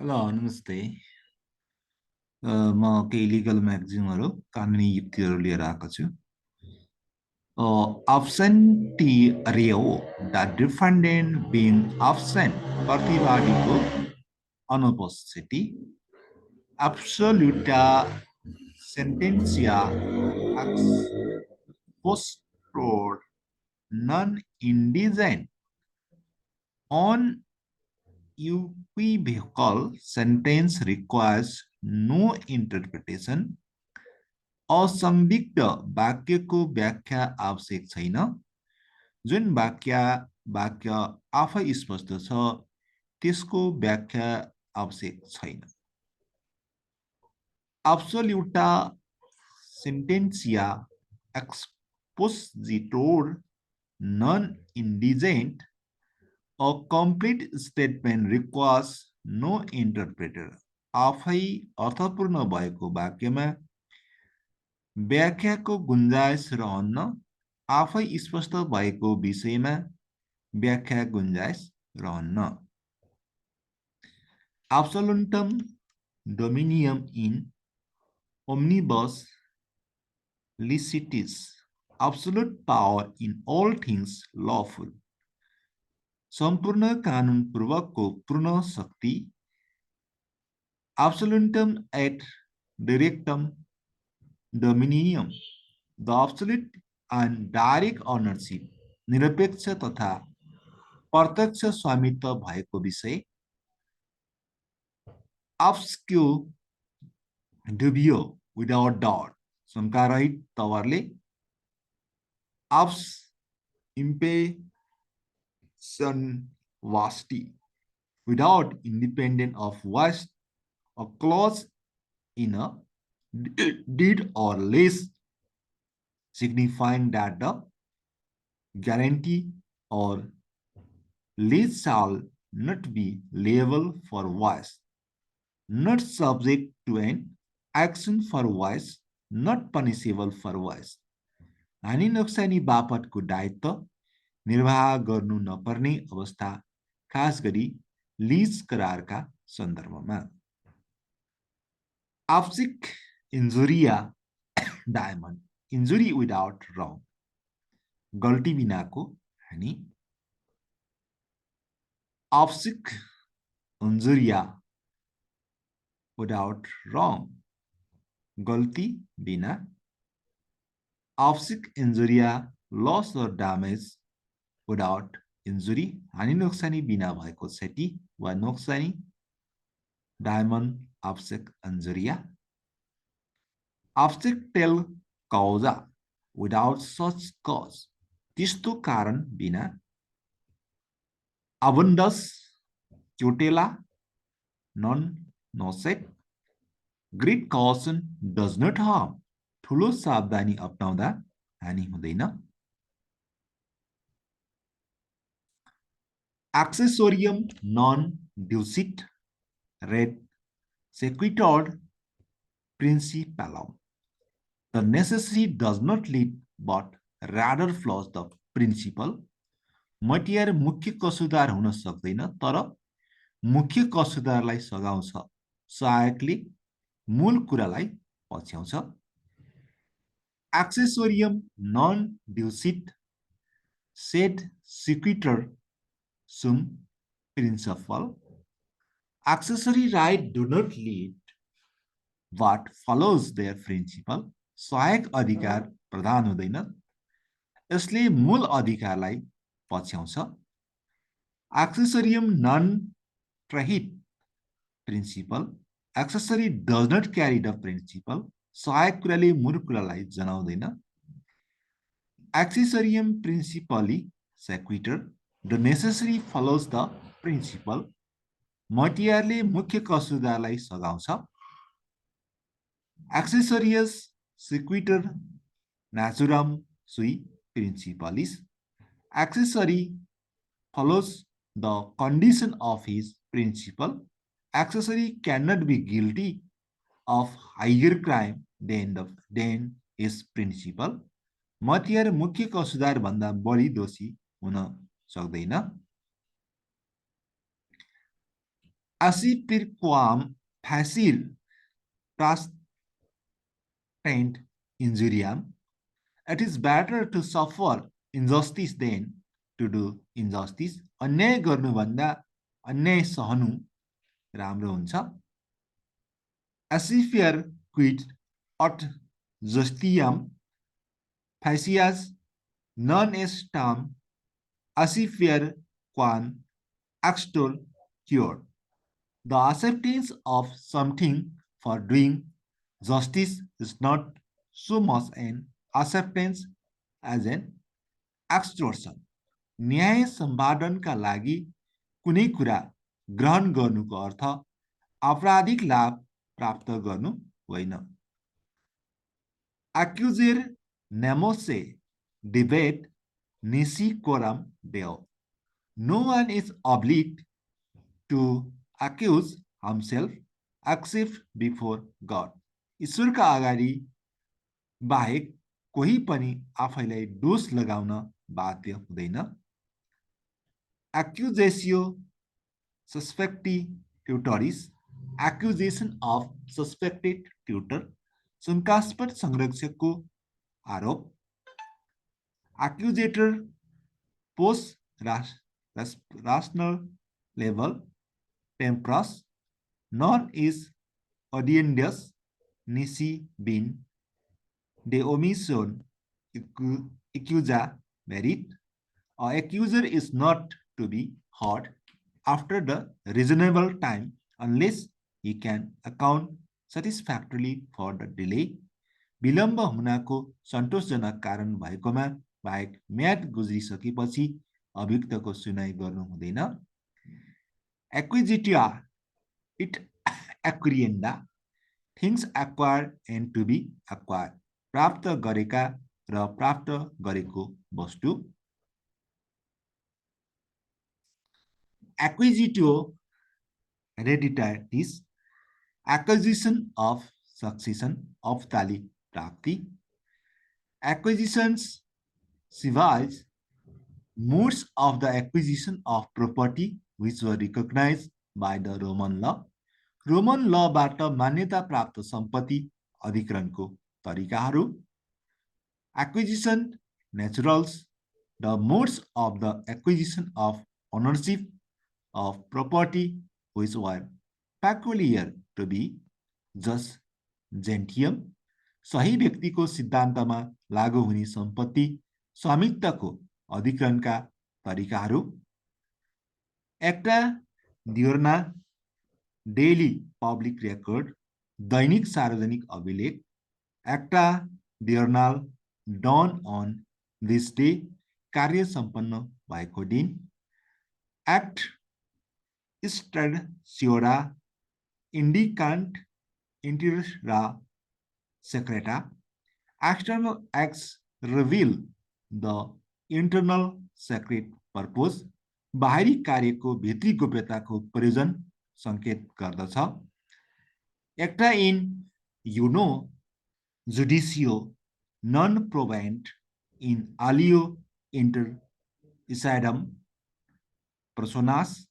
Hello नमस्ते। म केही लिगल म्यागजिनहरू कानुनी युक्तिहरू लिएर आएको छु। अब्सेन्टिरियो द डिफेन्डेन्ट बिङ अब्सेन्ट प्रतिवादीको अनुपस्थिति एब्सोल्युटा सेन्टेन्सिया एक्स पोस्ट नन इंडिजेंट on equivocal sentence requires no interpretation. असंदिग्ध वाक्यको व्याख्या आवश्यक छैन। जुन वाक्य आफै स्पष्ट छ त्यसको व्याख्या आवश्यक छैन। Absoluta sententia expositor non indigent. A complete statement requires no interpreter. आफै अर्थपूर्ण भएको वाक्यमा व्याख्याको गुन्जाइस रहन्न। आफै स्पष्ट भएको विषयमा व्याख्या गुन्जाइस रहन्न। Absolutum dominium in omnibus licitis. Absolute power in all things lawful. सम्पूर्ण कानून पूर्वकको पूर्ण शक्ति। Absolutum et directum dominium. The absolute and direct ownership. निरपेक्ष तथा प्रत्यक्ष स्वामित्व भएको विषय। Obscure dubio without doubt. शंका रहित तवरले। Obs impatient vasti without independent of was a clause in a deed or lease signifying that the guarantee or lease shall not be liable for was, not subject to an action for was, not punishable for was. हानि नोक्सानी बापतको दायित्व निर्वाह गर्नु नपर्ने अवस्था, खास गरी lease करारका सन्दर्भमा। Absic injuria diamond. Injury without wrong. गल्ती बिनाको हानि। Absic injuria without wrong. गल्ती बिना। Absic injuria loss or damage without injury. हानि नोक्सानी बिना भएको क्षति वा नोक्सानी। Diamond absic injuria. Absic tel causa without such cause. त्यस्तो कारण बिना। Abundus tutela non nocet. Great caution does not harm. ठुलो सावधानी अपनाउँदा हानि हुँदैन। Accessorium non ducit red sequitur principalum. The necessary does not lead but rather flows the principle. मटियार मुख्य कसुदार हुन सक्दैन तर मुख्य कसुदारलाई सघाउँछ। सहायकले मूल कुरालाई पछ्याउँछ। Accessorium non ducit sed sequitur sum principle. Accessory right do not lead but follows their principle. सहायक अधिकार प्रदान हुँदैन, यसले मूल अधिकारलाई पछ्याउँछ। Accessorium non trahit principle. Accessory does not carry the principle. सहायक कुराले मूल कुरालाई जनाउँदैन। Accessorium principally sequitur. The necessary follows the principle. मटियारले मुख्य कसुदारलाई सघाउँछ। Accessorius sequitur naturam sui principalis. Accessory follows the condition of his principle. Accessory cannot be guilty of higher crime than his principle. मटियार मुख्य कसुदार भन्दा बढी दोषी हुन सक्दैन। Así per quam facil praestent injuriam, it is better to suffer injustice than to do injustice. अन्याय गर्नुभन्दा अन्याय सहनु राम्रो हुन्छ. Asifier quid ut justiam facias non est tam asifier quan extor cure. The acceptance of something for doing justice is not so much an acceptance as an extortion. न्याय सम्पादनका लागि कुनै कुरा ग्रहण गर्नुको अर्थ आपराधिक लाभ प्राप्त गर्नु होइन. Accuser nemose debate nisi quorum deo. No one is obliged to accuse himself except before God. ईश्वरका अगाडि बाहेक कोही पनि आफैलाई दोष लगाउन बाध्य हुँदैन. Accusatio suspecti tutoris, accusation of suspected tutor, शंकास्पद संरक्षकको आरोप. Accusator post rational level temperus, non is audiendus nisi bin de omission accusa merit. An accuser is not to be heard after the reasonable time unless he can account satisfactorily for the delay. विलम्ब हुनको सन्तोषजनक कारण भएकोमा बाहेक म्याद गुज्रिसकेपछि अभियुक्तको सुनाइ गर्नु हुँदैन. Acquisitia it acquirenda, things acquired and to be acquired, प्राप्त गरेका र प्राप्त गरेको वस्तु. Acquisitio hereditatis, acquisition of succession of tali prakti. Acquisitions civils, modes of the acquisition of property which were recognized by the Roman law. Roman लबाट मान्यता प्राप्त सम्पत्ति अधिकरणको तरिकाहरू. Acquisition naturals, the modes of the acquisition of ownership of property which were peculiar to be jus gentium. सही व्यक्तिको सिद्धान्तमा लागू हुने सम्पत्ति स्वामित्वको अधिकरणका तरिकाहरू. Acta diurna, daily public record, दैनिक सार्वजनिक अभिलेख. Acta diurnal, dawn on this day, कार्य सम्पन्न भएको दिन. Act stradiciora indicant intera secreta. External acts reveal the internal secret purpose. बाहिरी कार्यको भित्री गोप्यताको प्रयोजन संकेत गर्दछ. Acta in uno judicio non provent in alio inter isidum personas.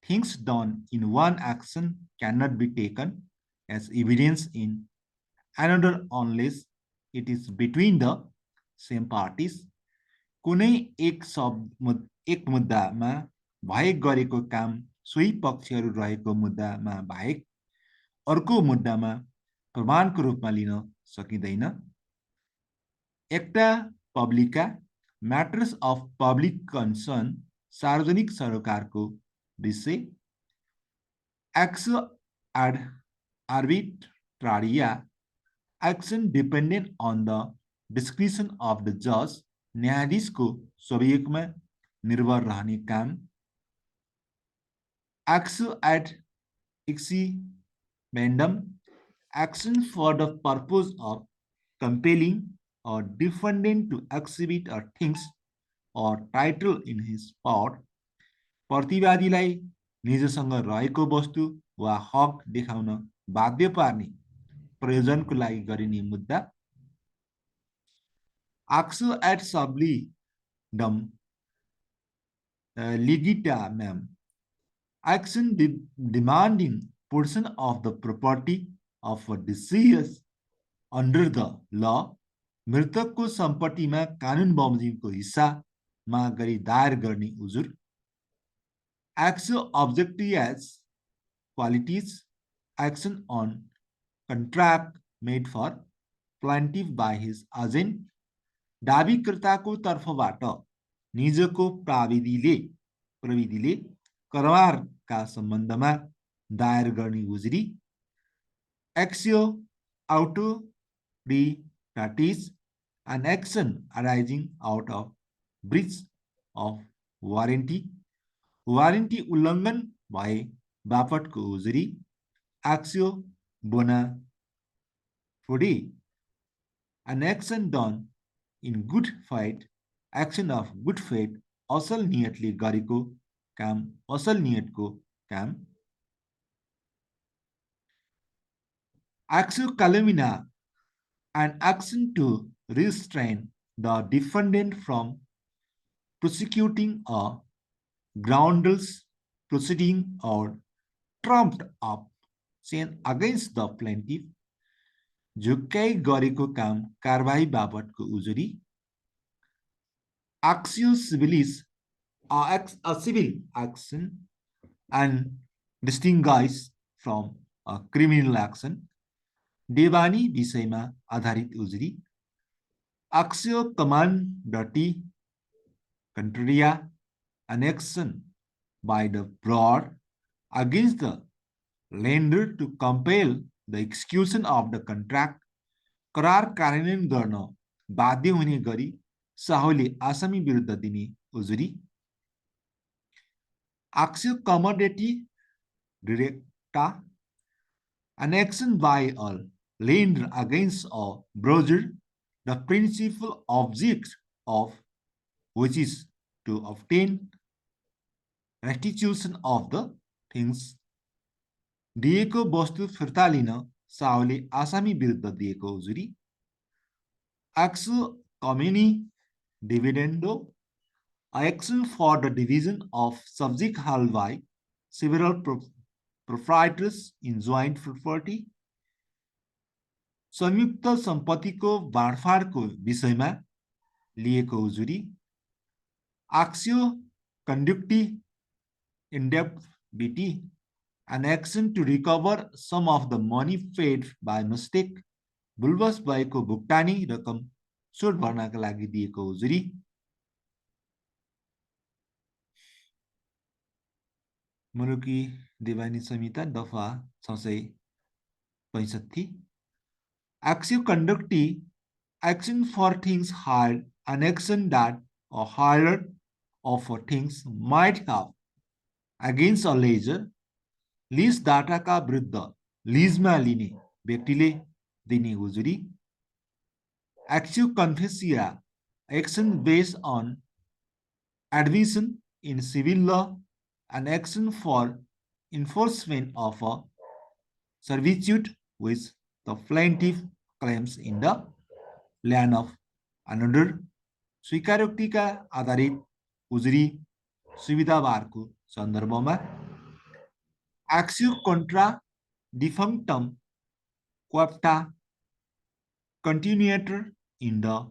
Things done in one action cannot be taken as evidence in another unless it is between the same parties. कुनै एक मुद्दामा भए गरेको काम सोही पक्षहरू रहेको मुद्दामा बाहेक अर्को मुद्दामा प्रमाणको रूपमा लिन सकिँदैन. Acta publica, matters of public concern, सार्वजनिक सरोकारको विषय. Ex ad arbitraria, action dependent on the discretion of the judge, न्यायाधीशको स्वविवेकमा निर्भर रहने काम. Ex ad exhibendum, action for the purpose of compelling a defendant to exhibit a things or title in his part. प्रतिवादीलाई निजसँग रहेको वस्तु वा हक देखाउन बाध्य पार्ने प्रयोजनको लागि गरिने मुद्दा. Actio ad sublidum legitimam, action demanding portion of the property of a deceased under the law मृतकको सम्पत्तिमा कानुन बमोजिमको हिस्सा माग गरी दायर गर्ने उजुर action objective as qualities action on contract made for plaintiff by his agent दाबीकर्ताको तर्फबाट निजको प्रविधिले करारका सम्बन्धमा दायर गर्ने उजुरी एक्सियो autoritatis an action arising out of breach of warranty उल्लङ्घन भए बापतको उजुरी एक्सियो बोना फोडी an action done in good faith action of good faith असल नियतले गरेको काम असल नियतको काम एक्सियो कालुमिना an action to restrain the defendant from prosecuting a groundless proceeding or trumped up sin against the plaintiff झुक्काइ गरेको काम कारबाही बापतको उजुरी Axio civilis a civil action and distinguished from a criminal action देवानी विषयमा आधारित उजुरी Axio commandati contraria an action by the broad against the lender to compel the execution of the contract करार कार्यान्वयन गर्न बाध्य हुने गरी साहुले आसामी विरुद्ध दिने उजुरी Axio commodity directa an action by a lender against a borrower the principal object of which is to obtain restitution of the things दिएको वस्तु फिर्ता लिन साहुले आसामी विरुद्ध दिएको उजुरी Axio communi dividendo action for the division of subject held by several proprietors in joint property संयुक्त सम्पत्तिको बाँडफाँडको विषयमा लिएको उजुरी Axio conducti indebtability an action to recover some of the money paid by mistake बुलबस भएको भुक्तानी रकम सुट भर्नका लागि दिएको उजुरी मुलुकी देवानी संहिता दफा 665 Axio conducti action for things hired an action that a hirer of things might have against a leaser lease डाटाका विरुद्ध लीजमा लिने व्यक्तिले दिने उजुरी Axio confessia action based on admission in civil law an action for enforcement of a servitude which the plaintiff claims in the land of another स्वीकारोक्तिका आधारित उजुरी सुविधावारको सन्दर्भमा Axio contra defunctum quapta continuator in the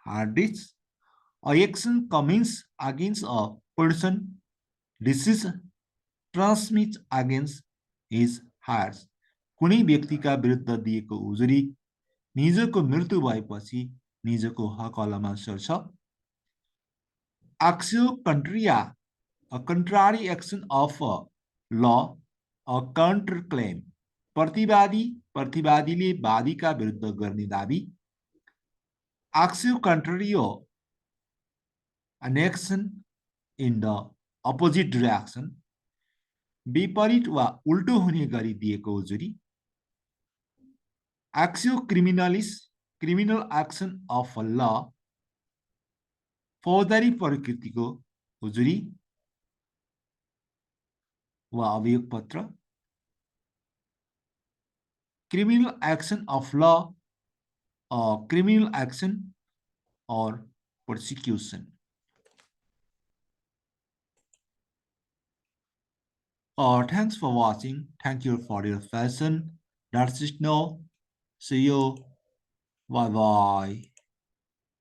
hardest a action commenced against a person deceased transmits against his heirs कुनै व्यक्तिका विरुद्ध दिएको उजुरी निजको मृत्यु भएपछि निजको हकलामा सर्छ Axio contraria a contrary action of a law a counterclaim प्रतिवादीले वादीका विरुद्ध गर्ने दाबी Axio contrario an action in the opposite direction विपरीत वा उल्टो हुने गरी दिएको उजुरी Axio criminalis criminal action of a law फौजदारी प्रकृतिको उजुरी वा अभियोग पत्र criminal action of law or criminal action or persecution Thanks for watching. Thank you for your passion. That's it now. See you. Bye bye.